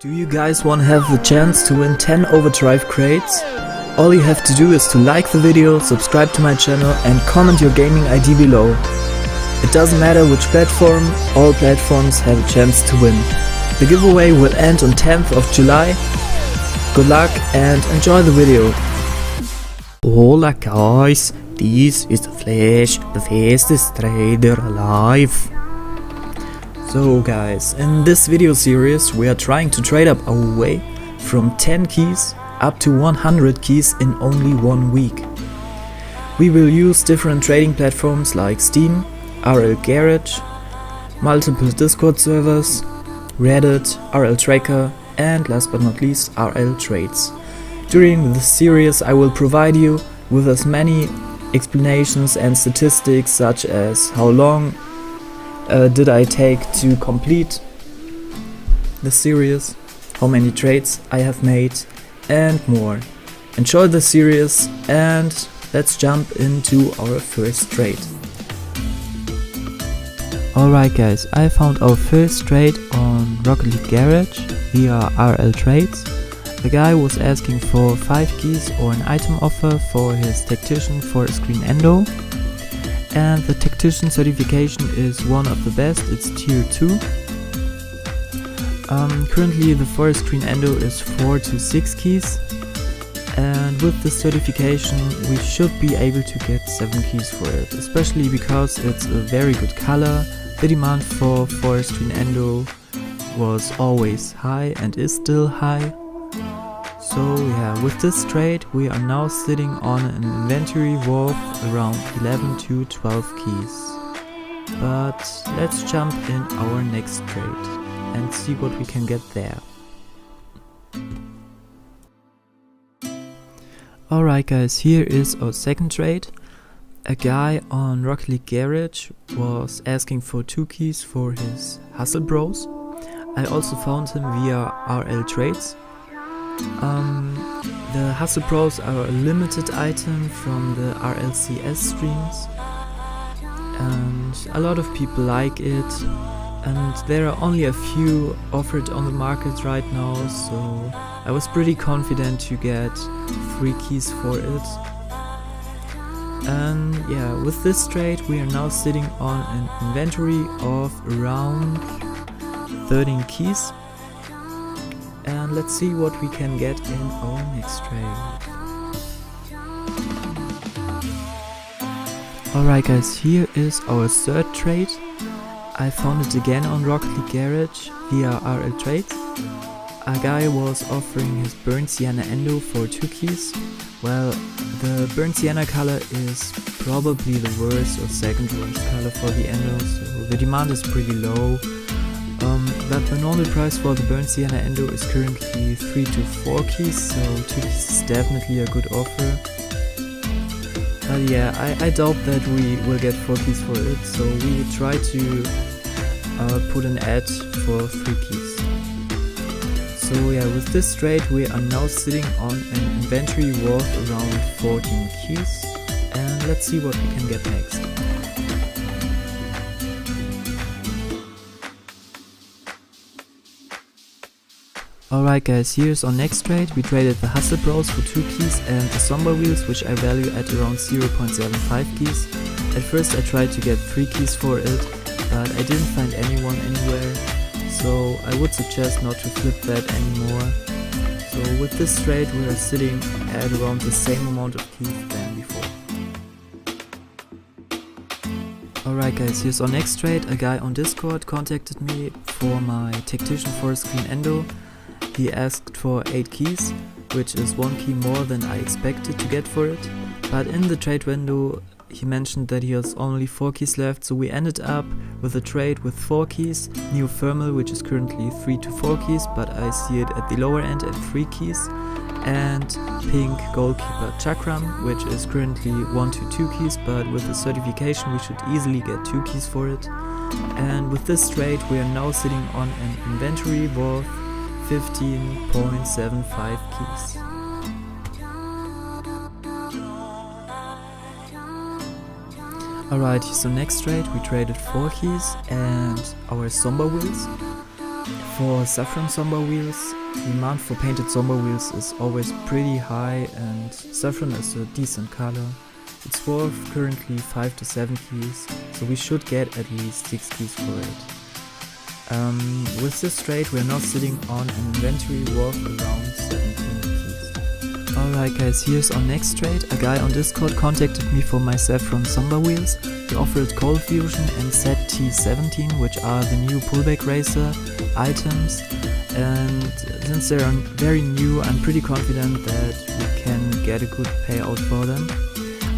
Do you guys want to have the chance to win 10 Overdrive Crates? All you have to do is to like the video, subscribe to my channel and comment your gaming ID below. It doesn't matter which platform, all platforms have a chance to win. The giveaway will end on 10th of July. Good luck and enjoy the video. Hola guys, this is the Flash, the fastest trader alive. So guys, in this video series we are trying to trade up our way from 10 keys up to 100 keys in only 1 week. We will use different trading platforms like Steam, RL Garage, multiple Discord servers, Reddit, RL Tracker and last but not least RL Trades. During this series I will provide you with as many explanations and statistics such as how long did I take to complete the series, how many trades I have made and more. Enjoy the series and let's jump into our first trade. Alright guys, I found our first trade on Rocket League Garage via RL Trades. The guy was asking for 5 keys or an item offer for his Tactician Forest Screen Endo. And the Tactician certification is one of the best, it's tier 2. Currently the Forest Screen Endo is 4 to 6 keys. And with this certification we should be able to get 7 keys for it, especially because it's a very good color. The demand for Forest Screen Endo was always high and is still high. So yeah, with this trade we are now sitting on an inventory worth around 11 to 12 keys. But let's jump in our next trade and see what we can get there. Alright guys, here is our second trade. A guy on Rocket League Garage was asking for 2 keys for his Hustle Bros. I also found him via RL Trades. The Hustle Bros are a limited item from the RLCS streams and a lot of people like it, and there are only a few offered on the market right now, so I was pretty confident to get 3 keys for it. And yeah, with this trade we are now sitting on an inventory of around 13 keys. And let's see what we can get in our next trade. Alright guys, here is our third trade. I found it again on Rocket League Garage via RL Trades. A guy was offering his Burnt Sienna Endo for 2 keys. Well, the Burnt Sienna color is probably the worst or second worst color for the Endo, so the demand is pretty low. But the normal price for the Burnt Sienna Endo is currently 3 to 4 keys, so 2 keys is definitely a good offer. But yeah, I doubt that we will get 4 keys for it, so we try to put an ad for 3 keys. So yeah, with this trade we are now sitting on an inventory worth around 14 keys, and let's see what we can get next. Alright guys, here's our next trade. We traded the Hustle Bros for 2 keys and the Somber Wheels, which I value at around 0.75 keys. At first I tried to get 3 keys for it, but I didn't find anyone anywhere, so I would suggest not to flip that anymore. So with this trade we are sitting at around the same amount of keys than before. Alright guys, here's our next trade. A guy on Discord contacted me for my Tactician Forest Screen Endo. He asked for 8 keys, which is 1 key more than I expected to get for it, but in the trade window he mentioned that he has only 4 keys left, so we ended up with a trade with 4 keys, Neo Thermal, which is currently 3 to 4 keys, but I see it at the lower end at 3 keys, and Pink Goalkeeper Chakram, which is currently 1 to 2 keys, but with the certification we should easily get 2 keys for it. And with this trade we are now sitting on an inventory worth 15.75 keys. Alright, so next trade we traded 4 keys and our Somber Wheels. For saffron somber wheels, the demand for painted somber wheels is always pretty high, and saffron is a decent color. It's worth currently 5 to 7 keys, so we should get at least 6 keys for it. With this trade we're now sitting on an inventory worth around 17 keys. Alright guys, here's our next trade. A guy on Discord contacted me for my saffron somber wheels. He offered Cold Fusion and ZT17, which are the new pullback racer items, and since they are very new, I'm pretty confident that we can get a good payout for them.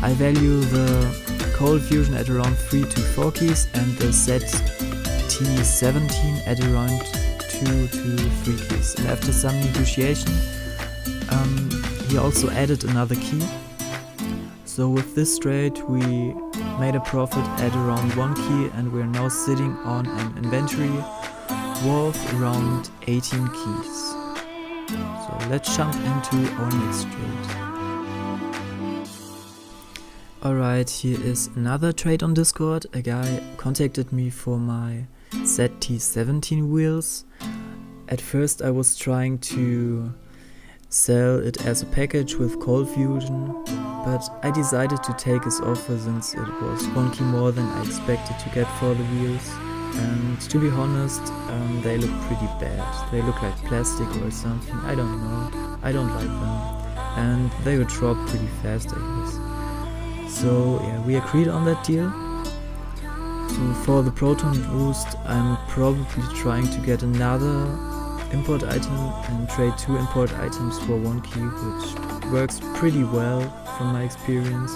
I value the Cold Fusion at around 3 to 4 keys and the ZT17 at around 2 to 3 keys. And after some negotiation, he also added another key. So with this trade we made a profit at around 1 key, and we're now sitting on an inventory worth around 18 keys. So let's jump into our next trade. Alright, here is another trade on Discord. A guy contacted me for my ZT17 wheels. At first I was trying to sell it as a package with Cold Fusion, but I decided to take his offer since it was 1 key more than I expected to get for the wheels. And to be honest, they look pretty bad. They look like plastic or something, I don't know. I don't like them. And they would drop pretty fast, I guess. So yeah, we agreed on that deal. So for the Proton boost, I'm probably trying to get another import item and trade 2 import items for 1 key, which works pretty well from my experience.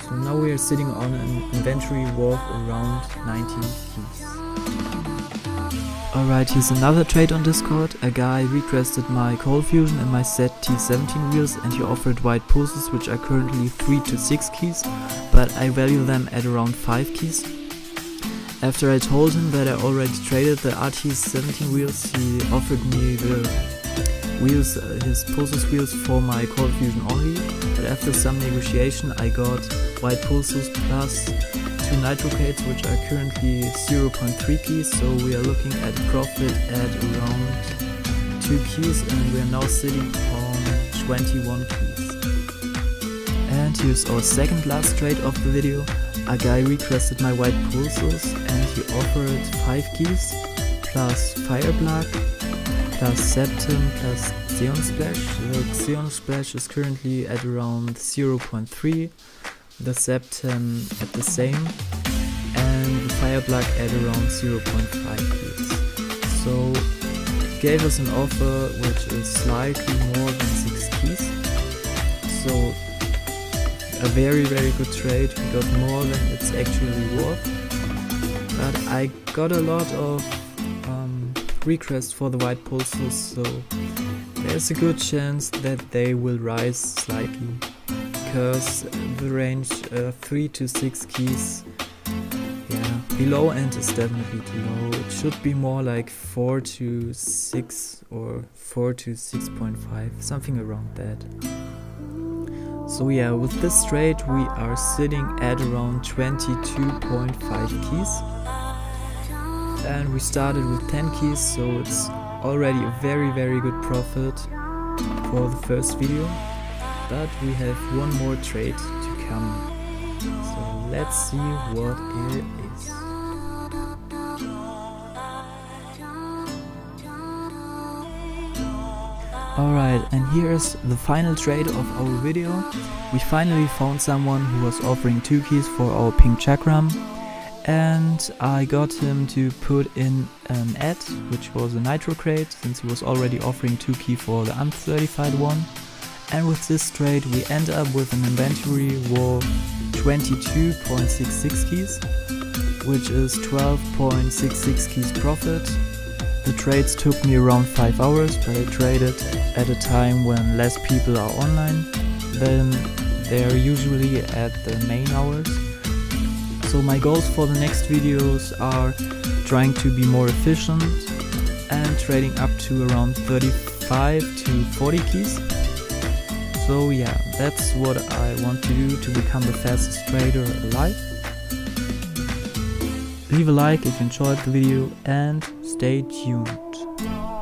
So now we are sitting on an inventory worth around 19 keys. Alright, here's another trade on Discord. A guy requested my Cold Fusion and my ZT17 wheels, and he offered white pulses, which are currently 3 to 6 keys, but I value them at around 5 keys. After I told him that I already traded the RT17 wheels, he offered me the wheels, his pulses wheels for my Cold Fusion only, but after some negotiation I got white pulses plus 2 nitro crates, which are currently 0.3 keys, so we are looking at a profit at around 2 keys, and we are now sitting on 21 keys. And here's our second last trade of the video. A guy requested my white pulses and he offered 5 keys plus Fireplug plus Septum plus Xeon Splash. The Xeon Splash is currently at around 0.3, the Septum at the same, and the Fireplug at around 0.5 keys. So he gave us an offer which is slightly more than 6 keys. So a very good trade. We got more than it's actually worth, but I got a lot of requests for the white pulses, so there's a good chance that they will rise slightly, because the range 3 to 6 keys, yeah, below end is definitely too low. It should be more like 4 to 6 or 4 to 6.5, something around that. So yeah, with this trade we are sitting at around 22.5 keys, and we started with 10 keys, so it's already a very good profit for the first video, but we have one more trade to come, so let's see what it is. Alright, and here's the final trade of our video. We finally found someone who was offering 2 keys for our pink chakram, and I got him to put in an ad, which was a nitro crate, since he was already offering 2 key for the uncertified one. And with this trade we end up with an inventory worth 22.66 keys, which is 12.66 keys profit. The trades took me around 5 hours, but I traded at a time when less people are online than they are usually at the main hours. So my goals for the next videos are trying to be more efficient and trading up to around 35 to 40 keys. So yeah, that's what I want to do to become the fastest trader alive. Leave a like if you enjoyed the video and stay tuned. know.